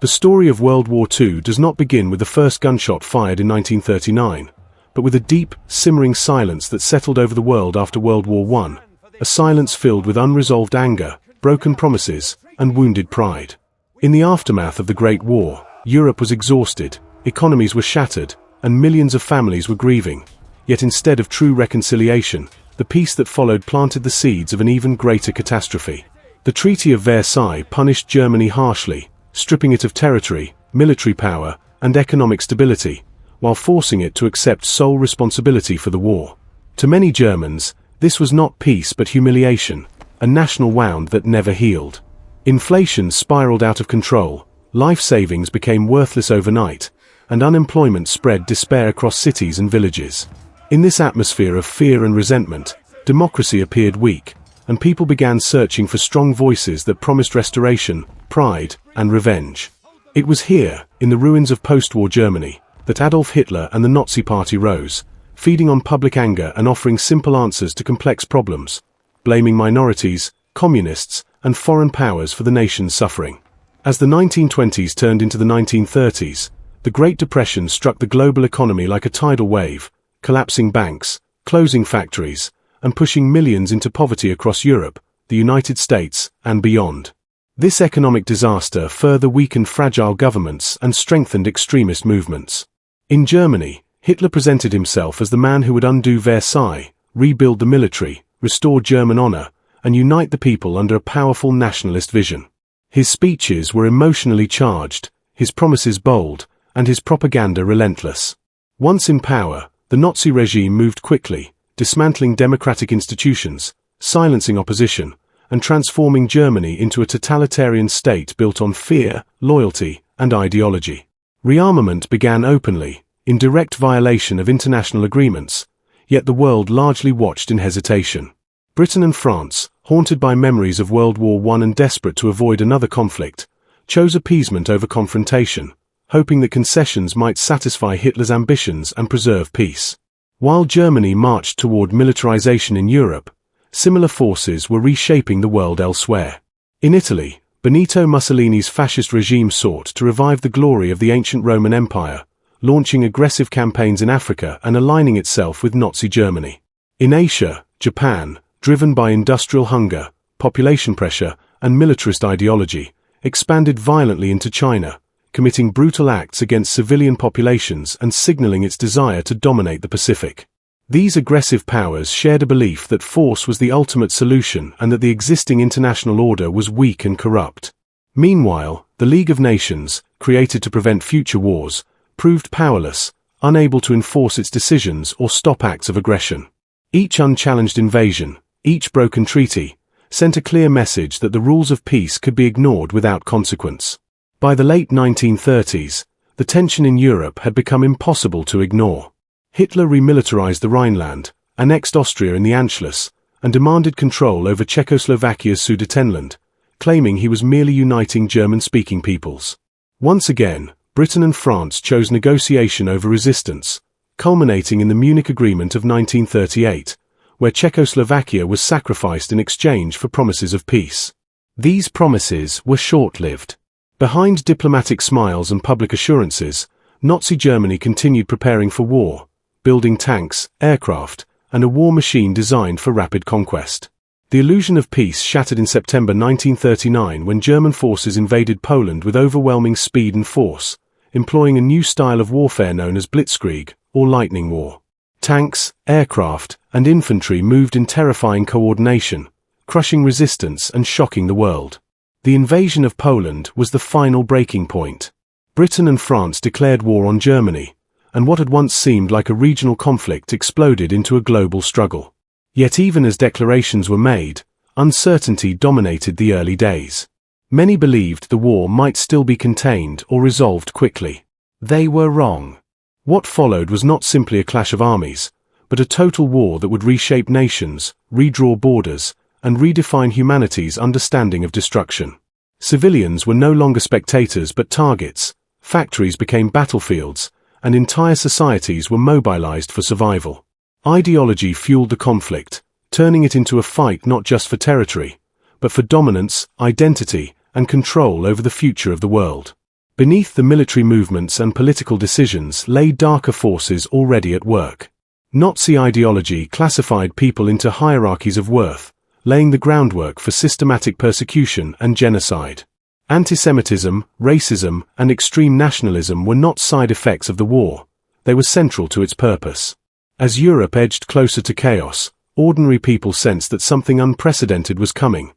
The story of World War II does not begin with the first gunshot fired in 1939, but with a deep, simmering silence that settled over the world after World War I, a silence filled with unresolved anger, broken promises, and wounded pride. In the aftermath of the Great War, Europe was exhausted, economies were shattered, and millions of families were grieving. Yet instead of true reconciliation, the peace that followed planted the seeds of an even greater catastrophe. The Treaty of Versailles punished Germany harshly, stripping it of territory, military power, and economic stability, while forcing it to accept sole responsibility for the war. To many Germans, this was not peace but humiliation, a national wound that never healed. Inflation spiraled out of control, life savings became worthless overnight, and unemployment spread despair across cities and villages. In this atmosphere of fear and resentment, democracy appeared weak, and people began searching for strong voices that promised restoration, pride, and revenge. It was here, in the ruins of post-war Germany, that Adolf Hitler and the Nazi Party rose, feeding on public anger and offering simple answers to complex problems, blaming minorities, communists, and foreign powers for the nation's suffering. As the 1920s turned into the 1930s, the Great Depression struck the global economy like a tidal wave, collapsing banks, closing factories, and pushing millions into poverty across Europe, the United States, and beyond. This economic disaster further weakened fragile governments and strengthened extremist movements. In Germany, Hitler presented himself as the man who would undo Versailles, rebuild the military, restore German honor, and unite the people under a powerful nationalist vision. His speeches were emotionally charged, his promises bold, and his propaganda relentless. Once in power, the Nazi regime moved quickly, dismantling democratic institutions, silencing opposition, and transforming Germany into a totalitarian state built on fear, loyalty, and ideology. Rearmament began openly, in direct violation of international agreements, yet the world largely watched in hesitation. Britain and France, haunted by memories of World War I and desperate to avoid another conflict, chose appeasement over confrontation, hoping that concessions might satisfy Hitler's ambitions and preserve peace. While Germany marched toward militarization in Europe, similar forces were reshaping the world elsewhere. In Italy, Benito Mussolini's fascist regime sought to revive the glory of the ancient Roman Empire, launching aggressive campaigns in Africa and aligning itself with Nazi Germany. In Asia, Japan, driven by industrial hunger, population pressure, and militarist ideology, expanded violently into China, committing brutal acts against civilian populations and signaling its desire to dominate the Pacific. These aggressive powers shared a belief that force was the ultimate solution and that the existing international order was weak and corrupt. Meanwhile, the League of Nations, created to prevent future wars, proved powerless, unable to enforce its decisions or stop acts of aggression. Each unchallenged invasion, each broken treaty, sent a clear message that the rules of peace could be ignored without consequence. By the late 1930s, the tension in Europe had become impossible to ignore. Hitler remilitarized the Rhineland, annexed Austria in the Anschluss, and demanded control over Czechoslovakia's Sudetenland, claiming he was merely uniting German-speaking peoples. Once again, Britain and France chose negotiation over resistance, culminating in the Munich Agreement of 1938, where Czechoslovakia was sacrificed in exchange for promises of peace. These promises were short-lived. Behind diplomatic smiles and public assurances, Nazi Germany continued preparing for war, building tanks, aircraft, and a war machine designed for rapid conquest. The illusion of peace shattered in September 1939 when German forces invaded Poland with overwhelming speed and force, employing a new style of warfare known as blitzkrieg, or lightning war. Tanks, aircraft, and infantry moved in terrifying coordination, crushing resistance and shocking the world. The invasion of Poland was the final breaking point. Britain and France declared war on Germany, and what had once seemed like a regional conflict exploded into a global struggle. Yet even as declarations were made, uncertainty dominated the early days. Many believed the war might still be contained or resolved quickly. They were wrong. What followed was not simply a clash of armies, but a total war that would reshape nations, redraw borders, and redefine humanity's understanding of destruction. Civilians were no longer spectators but targets, factories became battlefields, and entire societies were mobilized for survival. Ideology fueled the conflict, turning it into a fight not just for territory, but for dominance, identity, and control over the future of the world. Beneath the military movements and political decisions lay darker forces already at work. Nazi ideology classified people into hierarchies of worth, laying the groundwork for systematic persecution and genocide. Antisemitism, racism, and extreme nationalism were not side effects of the war, they were central to its purpose. As Europe edged closer to chaos, ordinary people sensed that something unprecedented was coming,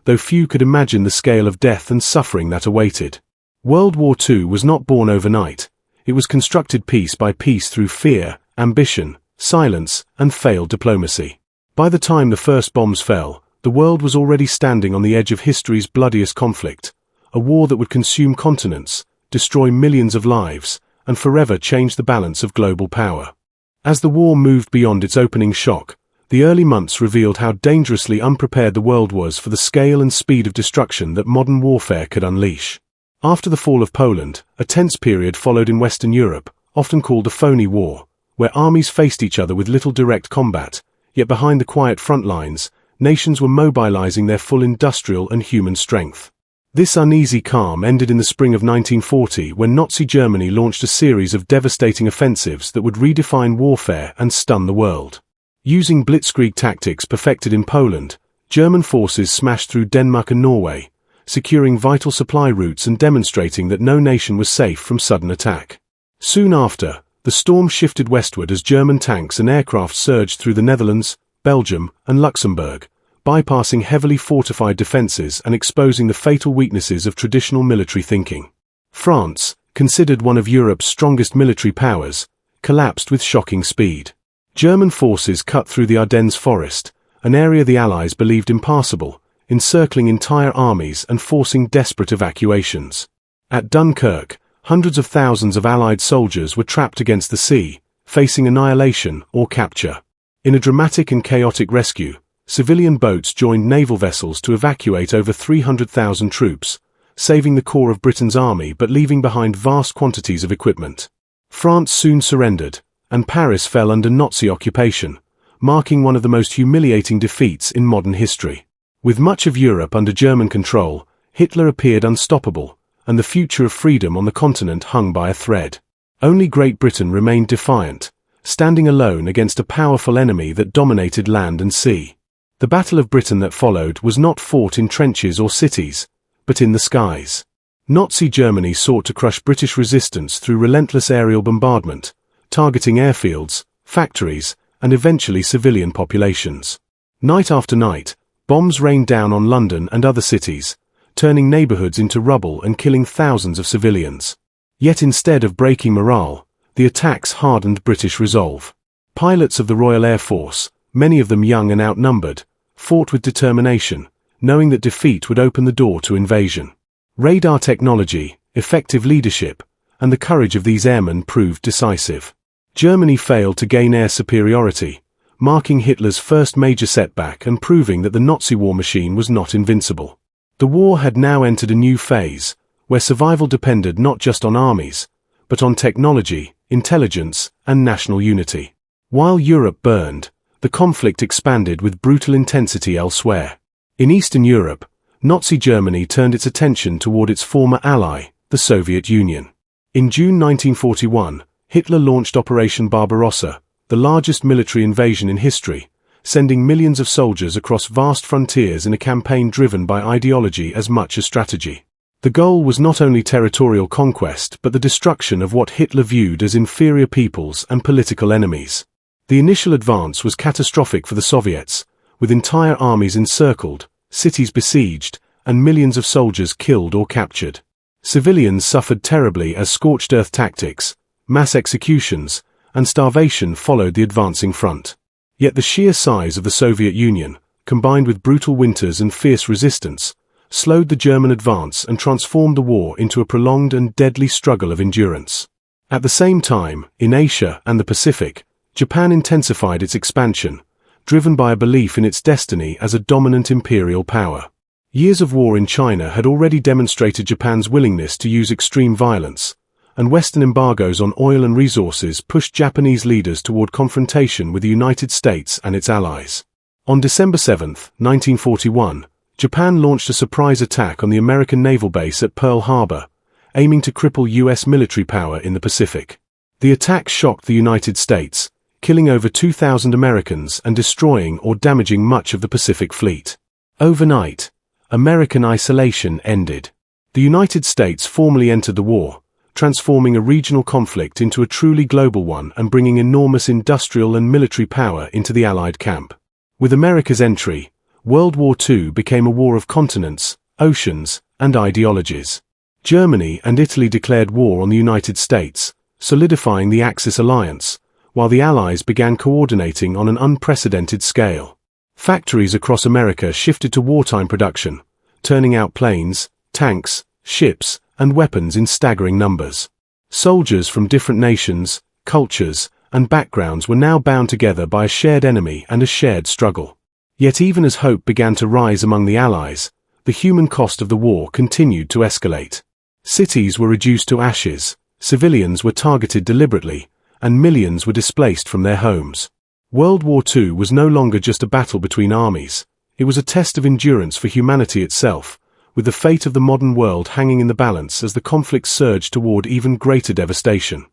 though few could imagine the scale of death and suffering that awaited. World War II was not born overnight. It was constructed piece by piece through fear, ambition, silence, and failed diplomacy. By the time the first bombs fell, the world was already standing on the edge of history's bloodiest conflict, a war that would consume continents, destroy millions of lives, and forever change the balance of global power. As the war moved beyond its opening shock, the early months revealed how dangerously unprepared the world was for the scale and speed of destruction that modern warfare could unleash. After the fall of Poland, a tense period followed in Western Europe, often called the phony war, where armies faced each other with little direct combat, yet behind the quiet front lines, nations were mobilizing their full industrial and human strength. This uneasy calm ended in the spring of 1940 when Nazi Germany launched a series of devastating offensives that would redefine warfare and stun the world. Using blitzkrieg tactics perfected in Poland, German forces smashed through Denmark and Norway, securing vital supply routes and demonstrating that no nation was safe from sudden attack. Soon after, the storm shifted westward as German tanks and aircraft surged through the Netherlands, Belgium, and Luxembourg, bypassing heavily fortified defenses and exposing the fatal weaknesses of traditional military thinking. France, considered one of Europe's strongest military powers, collapsed with shocking speed. German forces cut through the Ardennes forest, an area the Allies believed impassable, encircling entire armies and forcing desperate evacuations. At Dunkirk, hundreds of thousands of Allied soldiers were trapped against the sea, facing annihilation or capture. In a dramatic and chaotic rescue, civilian boats joined naval vessels to evacuate over 300,000 troops, saving the core of Britain's army but leaving behind vast quantities of equipment. France soon surrendered, and Paris fell under Nazi occupation, marking one of the most humiliating defeats in modern history. With much of Europe under German control, Hitler appeared unstoppable, and the future of freedom on the continent hung by a thread. Only Great Britain remained defiant, standing alone against a powerful enemy that dominated land and sea. The Battle of Britain that followed was not fought in trenches or cities, but in the skies. Nazi Germany sought to crush British resistance through relentless aerial bombardment, targeting airfields, factories, and eventually civilian populations. Night after night, bombs rained down on London and other cities, turning neighborhoods into rubble and killing thousands of civilians. Yet instead of breaking morale, the attacks hardened British resolve. Pilots of the Royal Air Force, many of them young and outnumbered, fought with determination, knowing that defeat would open the door to invasion. Radar technology, effective leadership, and the courage of these airmen proved decisive. Germany failed to gain air superiority, marking Hitler's first major setback and proving that the Nazi war machine was not invincible. The war had now entered a new phase, where survival depended not just on armies, but on technology, intelligence, and national unity. While Europe burned, the conflict expanded with brutal intensity elsewhere. In Eastern Europe, Nazi Germany turned its attention toward its former ally, the Soviet Union. In June 1941, Hitler launched Operation Barbarossa, the largest military invasion in history, sending millions of soldiers across vast frontiers in a campaign driven by ideology as much as strategy. The goal was not only territorial conquest but the destruction of what Hitler viewed as inferior peoples and political enemies. The initial advance was catastrophic for the Soviets, with entire armies encircled, cities besieged, and millions of soldiers killed or captured. Civilians suffered terribly as scorched earth tactics, mass executions, and starvation followed the advancing front. Yet the sheer size of the Soviet Union, combined with brutal winters and fierce resistance, slowed the German advance and transformed the war into a prolonged and deadly struggle of endurance. At the same time, in Asia and the Pacific, Japan intensified its expansion, driven by a belief in its destiny as a dominant imperial power. Years of war in China had already demonstrated Japan's willingness to use extreme violence, and Western embargoes on oil and resources pushed Japanese leaders toward confrontation with the United States and its allies. On December 7, 1941, Japan launched a surprise attack on the American naval base at Pearl Harbor, aiming to cripple U.S. military power in the Pacific. The attack shocked the United States, killing over 2,000 Americans and destroying or damaging much of the Pacific Fleet. Overnight, American isolation ended. The United States formally entered the war, transforming a regional conflict into a truly global one and bringing enormous industrial and military power into the Allied camp. With America's entry, World War II became a war of continents, oceans, and ideologies. Germany and Italy declared war on the United States, solidifying the Axis alliance, while the Allies began coordinating on an unprecedented scale. Factories across America shifted to wartime production, turning out planes, tanks, ships, and weapons in staggering numbers. Soldiers from different nations, cultures, and backgrounds were now bound together by a shared enemy and a shared struggle. Yet even as hope began to rise among the Allies, the human cost of the war continued to escalate. Cities were reduced to ashes, civilians were targeted deliberately, and millions were displaced from their homes. World War II was no longer just a battle between armies. It was a test of endurance for humanity itself, with the fate of the modern world hanging in the balance as the conflict surged toward even greater devastation.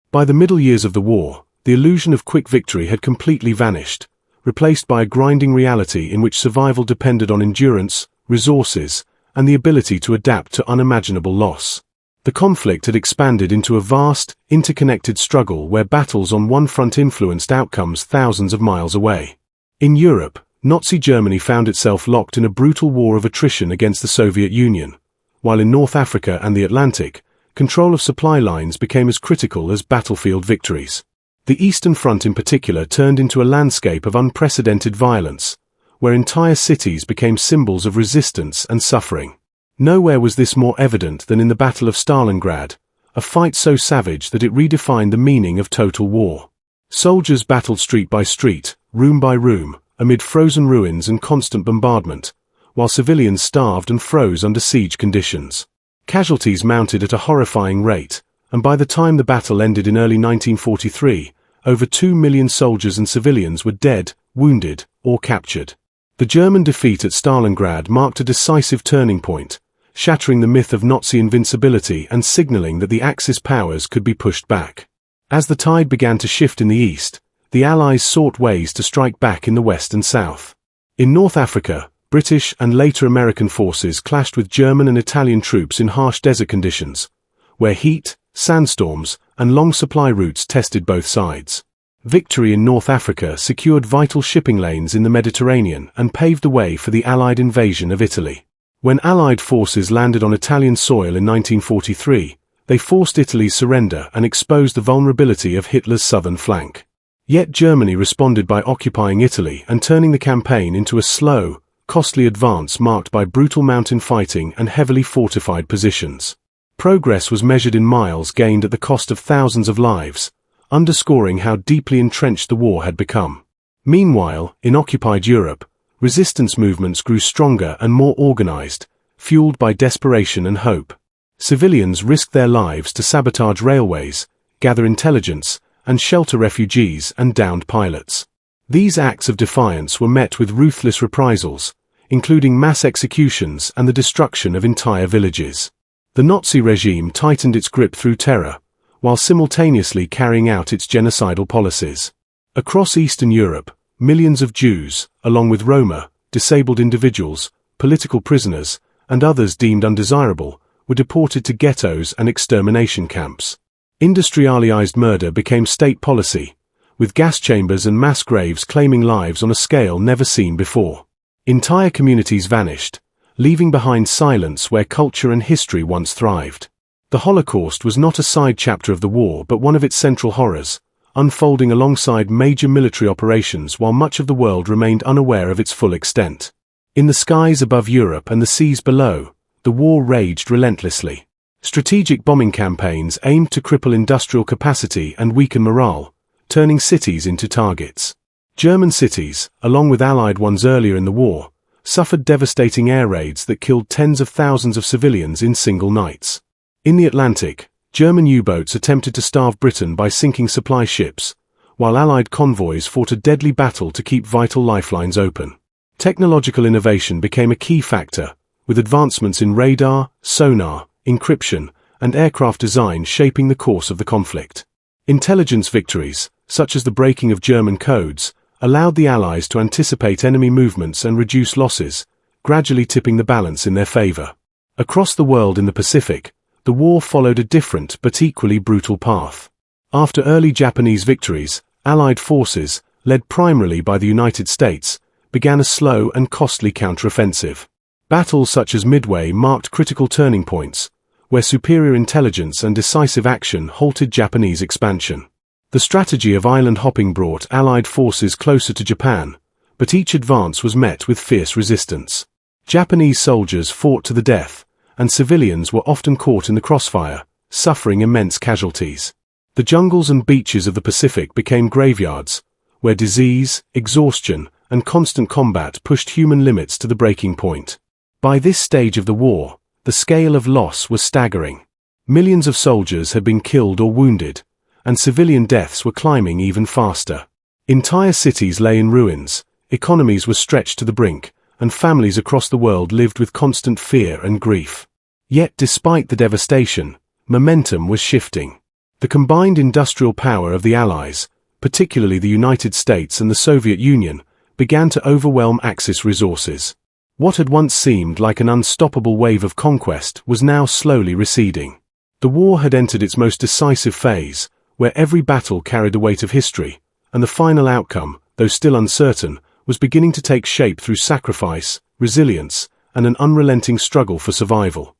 By the middle years of the war, the illusion of quick victory had completely vanished, replaced by a grinding reality in which survival depended on endurance, resources, and the ability to adapt to unimaginable loss. The conflict had expanded into a vast, interconnected struggle where battles on one front influenced outcomes thousands of miles away. In Europe, Nazi Germany found itself locked in a brutal war of attrition against the Soviet Union, while in North Africa and the Atlantic, control of supply lines became as critical as battlefield victories. The Eastern Front in particular turned into a landscape of unprecedented violence, where entire cities became symbols of resistance and suffering. Nowhere was this more evident than in the Battle of Stalingrad, a fight so savage that it redefined the meaning of total war. Soldiers battled street by street, room by room, amid frozen ruins and constant bombardment, while civilians starved and froze under siege conditions. Casualties mounted at a horrifying rate, and by the time the battle ended in early 1943, over 2 million soldiers and civilians were dead, wounded, or captured. The German defeat at Stalingrad marked a decisive turning point, shattering the myth of Nazi invincibility and signaling that the Axis powers could be pushed back. As the tide began to shift in the east, the Allies sought ways to strike back in the west and south. In North Africa, British and later American forces clashed with German and Italian troops in harsh desert conditions, where heat, sandstorms, and long supply routes tested both sides. Victory in North Africa secured vital shipping lanes in the Mediterranean and paved the way for the Allied invasion of Italy. When Allied forces landed on Italian soil in 1943, they forced Italy's surrender and exposed the vulnerability of Hitler's southern flank. Yet Germany responded by occupying Italy and turning the campaign into a slow, costly advance marked by brutal mountain fighting and heavily fortified positions. Progress was measured in miles gained at the cost of thousands of lives, underscoring how deeply entrenched the war had become. Meanwhile, in occupied Europe, resistance movements grew stronger and more organized, fueled by desperation and hope. Civilians risked their lives to sabotage railways, gather intelligence, and shelter refugees and downed pilots. These acts of defiance were met with ruthless reprisals, including mass executions and the destruction of entire villages. The Nazi regime tightened its grip through terror, while simultaneously carrying out its genocidal policies. Across Eastern Europe, millions of Jews, along with Roma, disabled individuals, political prisoners, and others deemed undesirable, were deported to ghettos and extermination camps. Industrialized murder became state policy, with gas chambers and mass graves claiming lives on a scale never seen before. Entire communities vanished, leaving behind silence where culture and history once thrived. The Holocaust was not a side chapter of the war but one of its central horrors, unfolding alongside major military operations while much of the world remained unaware of its full extent. In the skies above Europe and the seas below, the war raged relentlessly. Strategic bombing campaigns aimed to cripple industrial capacity and weaken morale, turning cities into targets. German cities, along with Allied ones earlier in the war, suffered devastating air raids that killed tens of thousands of civilians in single nights. In the Atlantic, German U-boats attempted to starve Britain by sinking supply ships, while Allied convoys fought a deadly battle to keep vital lifelines open. Technological innovation became a key factor, with advancements in radar, sonar, encryption, and aircraft design shaping the course of the conflict. Intelligence victories, such as the breaking of German codes, allowed the Allies to anticipate enemy movements and reduce losses, gradually tipping the balance in their favor. Across the world in the Pacific, the war followed a different but equally brutal path. After early Japanese victories, Allied forces, led primarily by the United States, began a slow and costly counteroffensive. Battles such as Midway marked critical turning points, where superior intelligence and decisive action halted Japanese expansion. The strategy of island hopping brought Allied forces closer to Japan, but each advance was met with fierce resistance. Japanese soldiers fought to the death, and civilians were often caught in the crossfire, suffering immense casualties. The jungles and beaches of the Pacific became graveyards, where disease, exhaustion, and constant combat pushed human limits to the breaking point. By this stage of the war, the scale of loss was staggering. Millions of soldiers had been killed or wounded, and civilian deaths were climbing even faster. Entire cities lay in ruins, economies were stretched to the brink, and families across the world lived with constant fear and grief. Yet despite the devastation, momentum was shifting. The combined industrial power of the Allies, particularly the United States and the Soviet Union, began to overwhelm Axis resources. What had once seemed like an unstoppable wave of conquest was now slowly receding. The war had entered its most decisive phase, where every battle carried the weight of history, and the final outcome, though still uncertain, was beginning to take shape through sacrifice, resilience, and an unrelenting struggle for survival.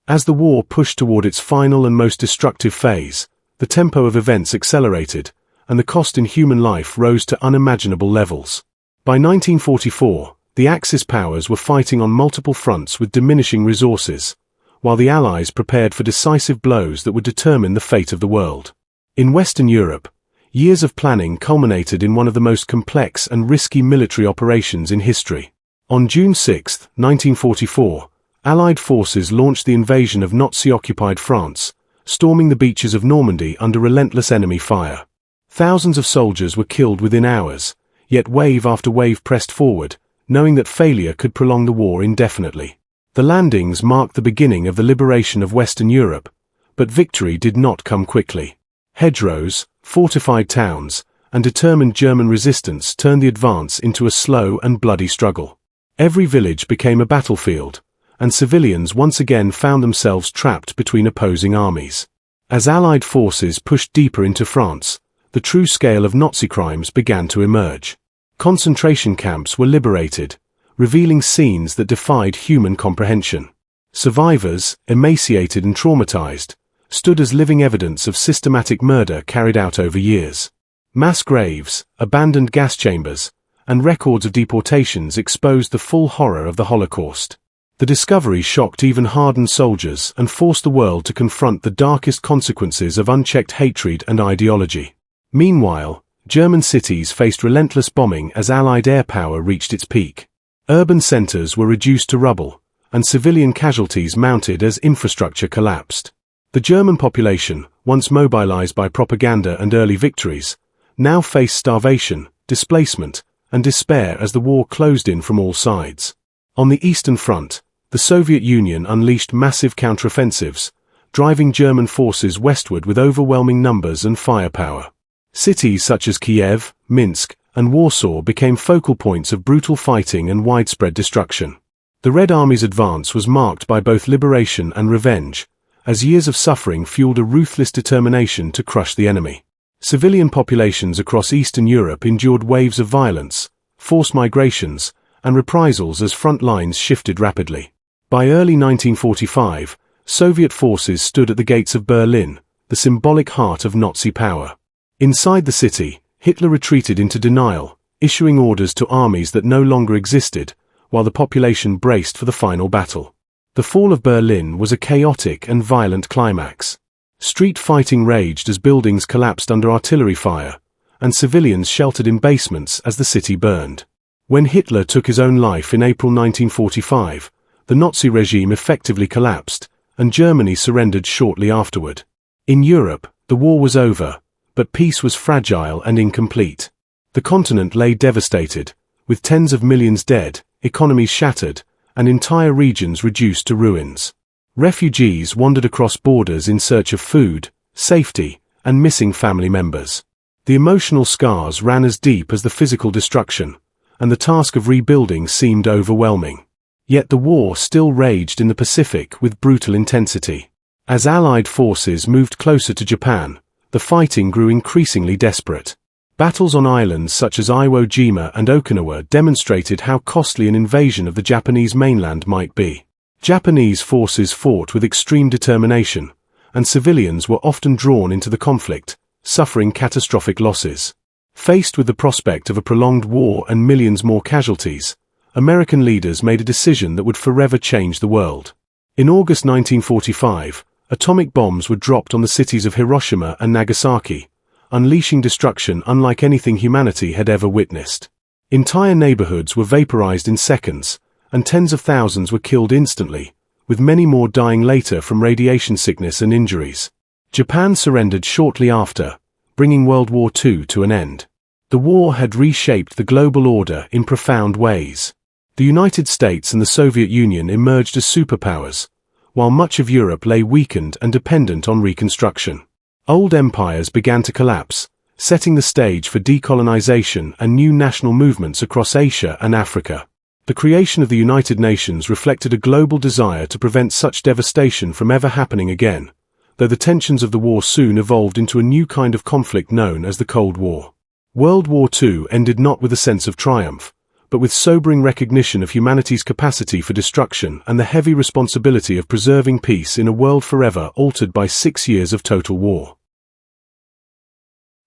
As the war pushed toward its final and most destructive phase, the tempo of events accelerated, and the cost in human life rose to unimaginable levels. By 1944, the Axis powers were fighting on multiple fronts with diminishing resources, while the Allies prepared for decisive blows that would determine the fate of the world. In Western Europe, years of planning culminated in one of the most complex and risky military operations in history. On June 6, 1944, Allied forces launched the invasion of Nazi-occupied France, storming the beaches of Normandy under relentless enemy fire. Thousands of soldiers were killed within hours, yet wave after wave pressed forward, knowing that failure could prolong the war indefinitely. The landings marked the beginning of the liberation of Western Europe, but victory did not come quickly. Hedgerows, fortified towns, and determined German resistance turned the advance into a slow and bloody struggle. Every village became a battlefield, and civilians once again found themselves trapped between opposing armies. As Allied forces pushed deeper into France, the true scale of Nazi crimes began to emerge. Concentration camps were liberated, revealing scenes that defied human comprehension. Survivors, emaciated and traumatized, stood as living evidence of systematic murder carried out over years. Mass graves, abandoned gas chambers, and records of deportations exposed the full horror of the Holocaust. The discovery shocked even hardened soldiers and forced the world to confront the darkest consequences of unchecked hatred and ideology. Meanwhile, German cities faced relentless bombing as Allied air power reached its peak. Urban centers were reduced to rubble, and civilian casualties mounted as infrastructure collapsed. The German population, once mobilized by propaganda and early victories, now faced starvation, displacement, and despair as the war closed in from all sides. On the Eastern Front, the Soviet Union unleashed massive counteroffensives, driving German forces westward with overwhelming numbers and firepower. Cities such as Kiev, Minsk, and Warsaw became focal points of brutal fighting and widespread destruction. The Red Army's advance was marked by both liberation and revenge, as years of suffering fueled a ruthless determination to crush the enemy. Civilian populations across Eastern Europe endured waves of violence, forced migrations, and reprisals as front lines shifted rapidly. By early 1945, Soviet forces stood at the gates of Berlin, the symbolic heart of Nazi power. Inside the city, Hitler retreated into denial, issuing orders to armies that no longer existed, while the population braced for the final battle. The fall of Berlin was a chaotic and violent climax. Street fighting raged as buildings collapsed under artillery fire, and civilians sheltered in basements as the city burned. When Hitler took his own life in April 1945, the Nazi regime effectively collapsed, and Germany surrendered shortly afterward. In Europe, the war was over, but peace was fragile and incomplete. The continent lay devastated, with tens of millions dead, economies shattered, and entire regions reduced to ruins. Refugees wandered across borders in search of food, safety, and missing family members. The emotional scars ran as deep as the physical destruction, and the task of rebuilding seemed overwhelming. Yet the war still raged in the Pacific with brutal intensity. As Allied forces moved closer to Japan, the fighting grew increasingly desperate. Battles on islands such as Iwo Jima and Okinawa demonstrated how costly an invasion of the Japanese mainland might be. Japanese forces fought with extreme determination, and civilians were often drawn into the conflict, suffering catastrophic losses. Faced with the prospect of a prolonged war and millions more casualties, American leaders made a decision that would forever change the world. In August 1945, atomic bombs were dropped on the cities of Hiroshima and Nagasaki, unleashing destruction unlike anything humanity had ever witnessed. Entire neighborhoods were vaporized in seconds, and tens of thousands were killed instantly, with many more dying later from radiation sickness and injuries. Japan surrendered shortly after, bringing World War II to an end. The war had reshaped the global order in profound ways. The United States and the Soviet Union emerged as superpowers, while much of Europe lay weakened and dependent on reconstruction. Old empires began to collapse, setting the stage for decolonization and new national movements across Asia and Africa. The creation of the United Nations reflected a global desire to prevent such devastation from ever happening again, though the tensions of the war soon evolved into a new kind of conflict known as the Cold War. World War II ended not with a sense of triumph, but with sobering recognition of humanity's capacity for destruction and the heavy responsibility of preserving peace in a world forever altered by 6 years of total war.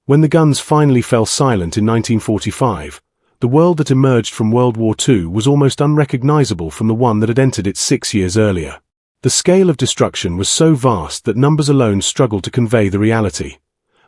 When the guns finally fell silent in 1945, the world that emerged from World War II was almost unrecognizable from the one that had entered it 6 years earlier. The scale of destruction was so vast that numbers alone struggled to convey the reality.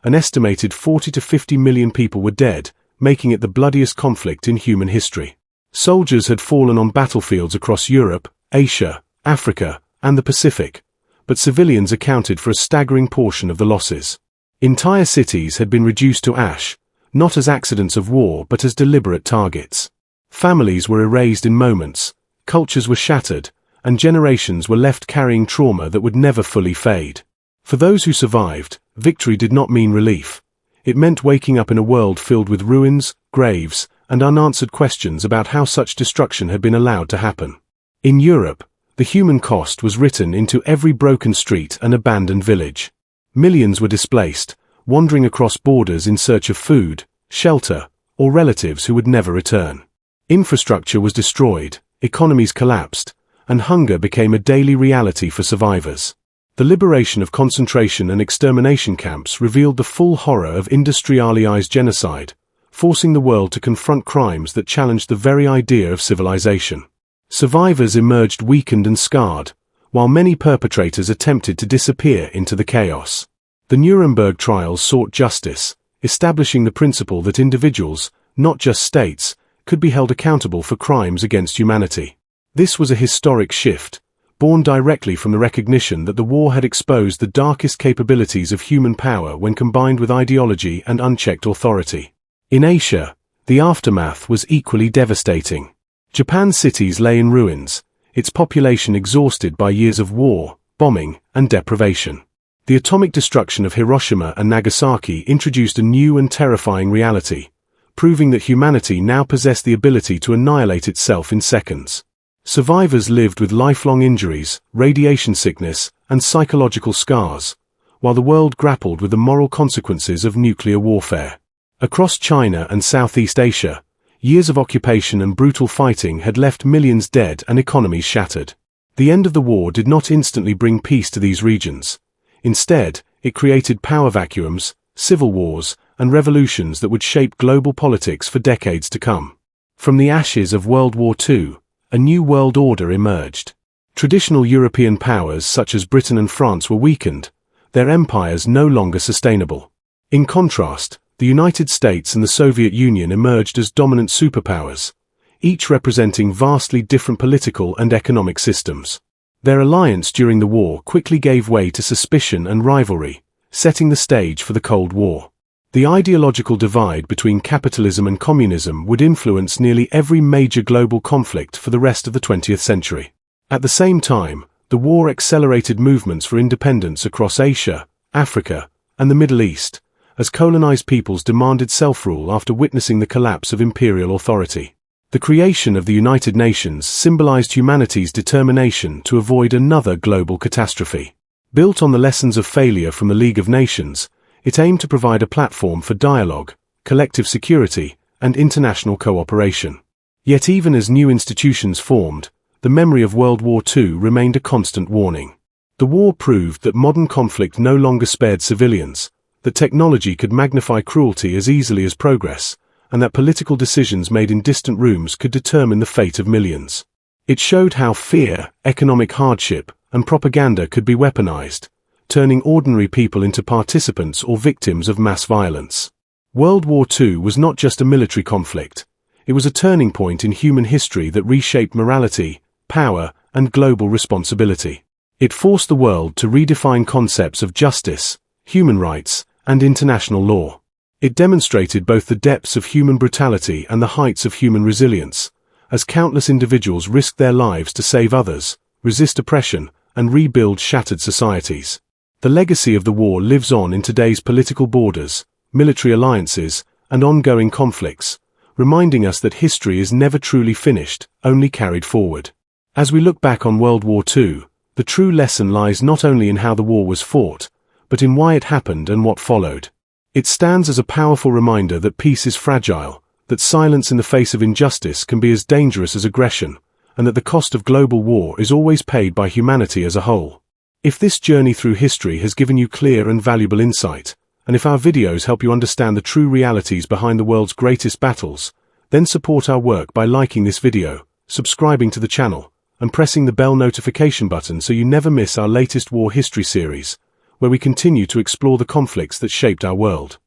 An estimated 40 to 50 million people were dead, making it the bloodiest conflict in human history. Soldiers had fallen on battlefields across Europe, Asia, Africa, and the Pacific, but civilians accounted for a staggering portion of the losses. Entire cities had been reduced to ash, not as accidents of war but as deliberate targets. Families were erased in moments, cultures were shattered, and generations were left carrying trauma that would never fully fade. For those who survived, victory did not mean relief. It meant waking up in a world filled with ruins, graves, and unanswered questions about how such destruction had been allowed to happen. In Europe, the human cost was written into every broken street and abandoned village. Millions were displaced, wandering across borders in search of food, shelter, or relatives who would never return. Infrastructure was destroyed, economies collapsed, and hunger became a daily reality for survivors. The liberation of concentration and extermination camps revealed the full horror of industrialized genocide, forcing the world to confront crimes that challenged the very idea of civilization. Survivors emerged weakened and scarred, while many perpetrators attempted to disappear into the chaos. The Nuremberg trials sought justice, establishing the principle that individuals, not just states, could be held accountable for crimes against humanity. This was a historic shift, born directly from the recognition that the war had exposed the darkest capabilities of human power when combined with ideology and unchecked authority. In Asia, the aftermath was equally devastating. Japan's cities lay in ruins, its population exhausted by years of war, bombing, and deprivation. The atomic destruction of Hiroshima and Nagasaki introduced a new and terrifying reality, proving that humanity now possessed the ability to annihilate itself in seconds. Survivors lived with lifelong injuries, radiation sickness, and psychological scars, while the world grappled with the moral consequences of nuclear warfare. Across China and Southeast Asia, years of occupation and brutal fighting had left millions dead and economies shattered. The end of the war did not instantly bring peace to these regions. Instead, it created power vacuums, civil wars, and revolutions that would shape global politics for decades to come. From the ashes of World War II, a new world order emerged. Traditional European powers such as Britain and France were weakened, their empires no longer sustainable. In contrast, the United States and the Soviet Union emerged as dominant superpowers, each representing vastly different political and economic systems. Their alliance during the war quickly gave way to suspicion and rivalry, setting the stage for the Cold War. The ideological divide between capitalism and communism would influence nearly every major global conflict for the rest of the 20th century. At the same time, The war accelerated movements for independence across Asia, Africa, and the Middle East, as colonized peoples demanded self-rule after witnessing the collapse of imperial authority. The creation of the United Nations symbolized humanity's determination to avoid another global catastrophe. Built on the lessons of failure from the League of Nations, it aimed to provide a platform for dialogue, collective security, and international cooperation. Yet even as new institutions formed, the memory of World War II remained a constant warning. The war proved that modern conflict no longer spared civilians, that technology could magnify cruelty as easily as progress, and that political decisions made in distant rooms could determine the fate of millions. It showed how fear, economic hardship, and propaganda could be weaponized, turning ordinary people into participants or victims of mass violence. World War II was not just a military conflict. It was a turning point in human history that reshaped morality, power, and global responsibility. It forced the world to redefine concepts of justice, human rights, and international law. It demonstrated both the depths of human brutality and the heights of human resilience, as countless individuals risked their lives to save others, resist oppression, and rebuild shattered societies. The legacy of the war lives on in today's political borders, military alliances, and ongoing conflicts, reminding us that history is never truly finished, only carried forward. As we look back on World War II, the true lesson lies not only in how the war was fought, but in why it happened and what followed. It stands as a powerful reminder that peace is fragile, that silence in the face of injustice can be as dangerous as aggression, and that the cost of global war is always paid by humanity as a whole. If this journey through history has given you clear and valuable insight, and if our videos help you understand the true realities behind the world's greatest battles, then support our work by liking this video, subscribing to the channel, and pressing the bell notification button so you never miss our latest war history series, where we continue to explore the conflicts that shaped our world.